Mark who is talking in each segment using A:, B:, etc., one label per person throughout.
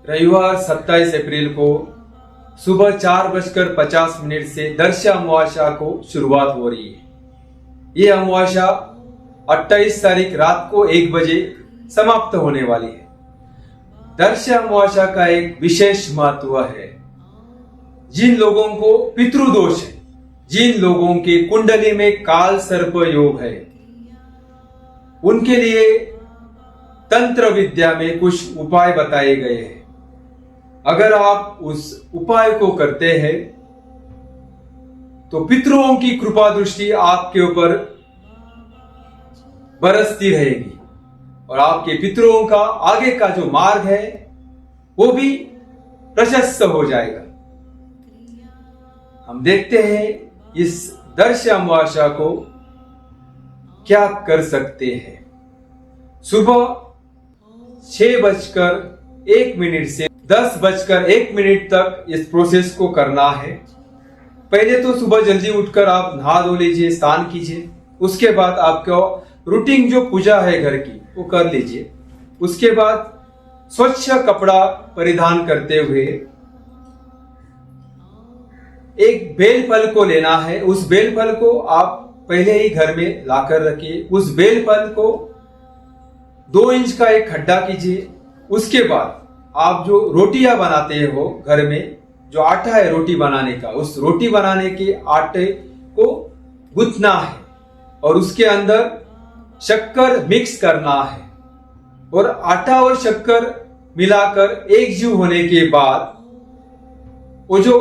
A: रविवार 27 अप्रैल को सुबह 4:50 से दर्श अमावस्या को शुरुआत हो रही है। ये अमावस्या 28 तारीख रात को 1 बजे समाप्त होने वाली है। दर्श अमावस्या का एक विशेष महत्व है। जिन लोगों को पितृदोष है, जिन लोगों के कुंडली में काल सर्प योग है, उनके लिए तंत्र विद्या में कुछ उपाय बताए गए हैं। अगर आप उस उपाय को करते हैं तो पितरों की कृपा दृष्टि आपके ऊपर बरसती रहेगी और आपके पितरों का आगे का जो मार्ग है वो भी प्रशस्त हो जाएगा। हम देखते हैं इस दर्श अमावस्या को क्या कर सकते हैं। सुबह 6:01 से 10:01 तक इस प्रोसेस को करना है। पहले तो सुबह जल्दी उठकर आप नहा धो लीजिए, स्नान कीजिए। उसके बाद आपका रूटीन जो पूजा है घर की वो कर लीजिए। उसके बाद स्वच्छ कपड़ा परिधान करते हुए एक बेल फल को लेना है। उस बेल फल को आप पहले ही घर में लाकर रखिए। उस बेल फल को 2 इंच का एक खड्डा कीजिए। उसके बाद आप जो रोटियां बनाते हो घर में, जो आटा है रोटी बनाने का, उस रोटी बनाने के आटे को गूंथना है और उसके अंदर शक्कर मिक्स करना है और आटा और शक्कर मिलाकर एकजुट होने के बाद वो जो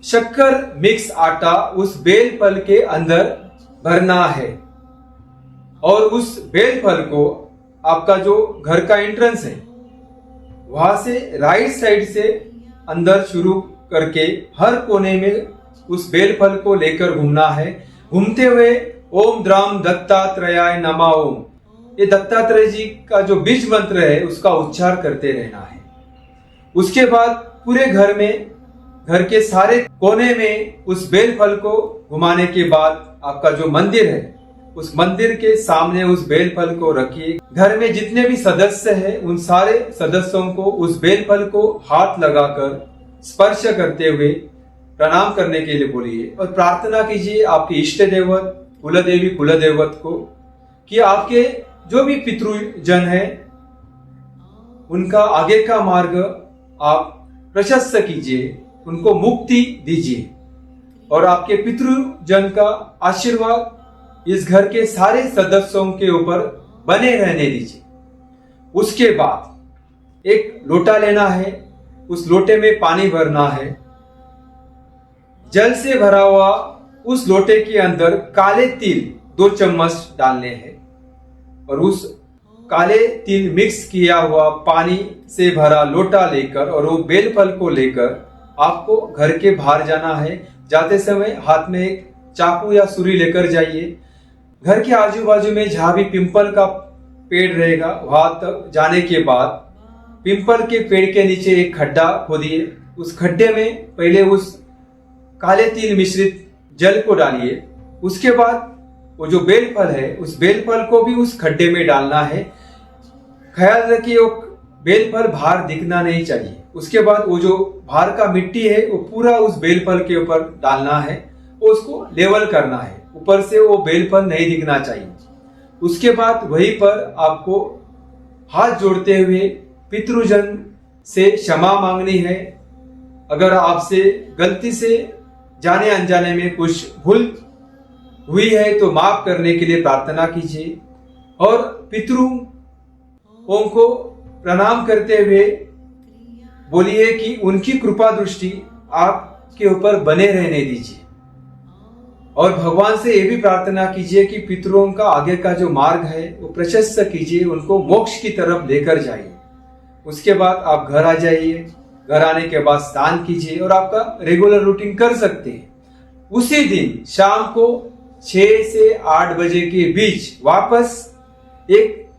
A: शक्कर मिक्स आटा उस बेल फल के अंदर भरना है और उस बेल फल को आपका जो घर का एंट्रेंस है वहां से राइट साइड से अंदर शुरू करके हर कोने में उस बेल फल को लेकर घूमना है। घूमते हुए ओम द्राम दत्तात्रेयाय नमः ओम, ये दत्तात्रेय जी का जो बीज मंत्र है उसका उच्चार करते रहना है। उसके बाद पूरे घर में, घर के सारे कोने में उस बेल फल को घुमाने के बाद आपका जो मंदिर है उस मंदिर के सामने उस बेल फल को रखिए। घर में जितने भी सदस्य हैं उन सारे सदस्यों को उस बेल फल को हाथ लगाकर स्पर्श करते हुए प्रणाम करने के लिए बोलिए और प्रार्थना कीजिए आपके इष्ट देवत, कुलदेवी, कुलदेवत को कि आपके जो भी पितृजन है उनका आगे का मार्ग आप प्रशस्त कीजिए, उनको मुक्ति दीजिए और आपके पितृजन का आशीर्वाद इस घर के सारे सदस्यों के ऊपर बने रहने दीजिए। उसके बाद एक लोटा लेना है, उस लोटे में पानी भरना है। जल से भरा हुआ उस लोटे के अंदर काले तिल 2 चम्मच डालने हैं और उस काले तिल मिक्स किया हुआ पानी से भरा लोटा लेकर और वो बेल फल को लेकर आपको घर के बाहर जाना है। जाते समय हाथ में एक चाकू या सुरी लेकर जाइए। घर के आजू बाजू में जहां भी पिंपल का पेड़ रहेगा वहां तक जाने के बाद पिंपल के पेड़ के नीचे एक खड्डा खोदिए। उस खड्डे में पहले उस काले तिल मिश्रित जल को डालिए। उसके बाद वो जो बेल फल है उस बेल फल को भी उस खड्डे में डालना है। ख्याल रखिए वो बेल फल बाहर दिखना नहीं चाहिए। उसके बाद वो जो बाहर का मिट्टी है वो पूरा उस बेल फल के ऊपर डालना है, वो उसको लेवल करना है। ऊपर से वो बेल फल नहीं दिखना चाहिए। उसके बाद वहीं पर आपको हाथ जोड़ते हुए पितृजन से क्षमा मांगनी है। अगर आपसे गलती से जाने अनजाने में कुछ भूल हुई है तो माफ करने के लिए प्रार्थना कीजिए और पितरों को प्रणाम करते हुए बोलिए कि उनकी कृपा दृष्टि आपके ऊपर बने रहने दीजिए और भगवान से यह भी प्रार्थना कीजिए कि पितरों का आगे का जो मार्ग है वो प्रशस्त कीजिए, उनको मोक्ष की तरफ लेकर जाइए। उसके बाद आप घर आ जाइए। घर आने के बाद स्नान कीजिए और आपका रेगुलर रूटीन कर सकते हैं। उसी दिन शाम को 6 से 8 बजे के बीच वापस एक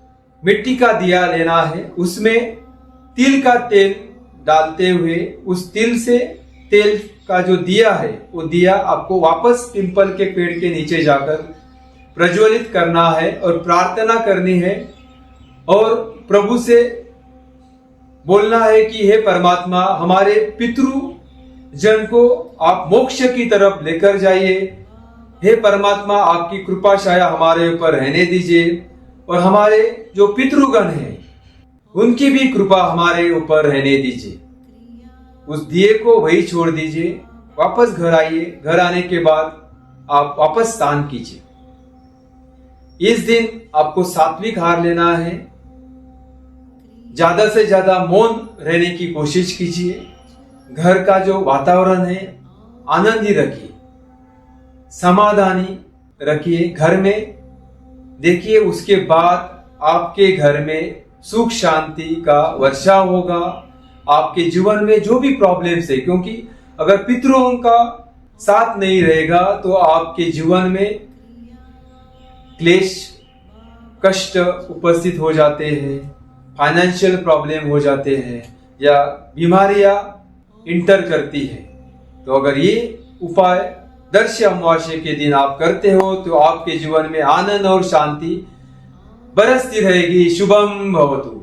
A: मिट्टी का दिया लेना है। उसमें तिल का तेल डालते हुए उस तिल से तेल का जो दिया है वो दिया आपको वापस पिंपल के पेड़ के नीचे जाकर प्रज्वलित करना है और प्रार्थना करनी है और प्रभु से बोलना है कि हे परमात्मा, हमारे पितृ जन को आप मोक्ष की तरफ लेकर जाइए। हे परमात्मा, आपकी कृपा छाया हमारे ऊपर रहने दीजिए और हमारे जो पितृगण हैं उनकी भी कृपा हमारे ऊपर रहने दीजिए। उस दिए को वही छोड़ दीजिए, वापस घर आइए। घर आने के बाद आप वापस स्नान कीजिए। इस दिन आपको सात्विक आहार लेना है। ज्यादा से ज्यादा मौन रहने की कोशिश कीजिए। घर का जो वातावरण है आनंदी रखिए, समाधानी रखिए घर में। देखिए उसके बाद आपके घर में सुख शांति का वर्षा होगा। आपके जीवन में जो भी प्रॉब्लम्स है, क्योंकि अगर पितरों का साथ नहीं रहेगा तो आपके जीवन में क्लेश कष्ट उपस्थित हो जाते हैं, फाइनेंशियल प्रॉब्लम हो जाते हैं या बीमारियां इंटर करती है। तो अगर ये उपाय दर्श अमावस्या के दिन आप करते हो तो आपके जीवन में आनंद और शांति बरसती रहेगी। शुभम भवतु।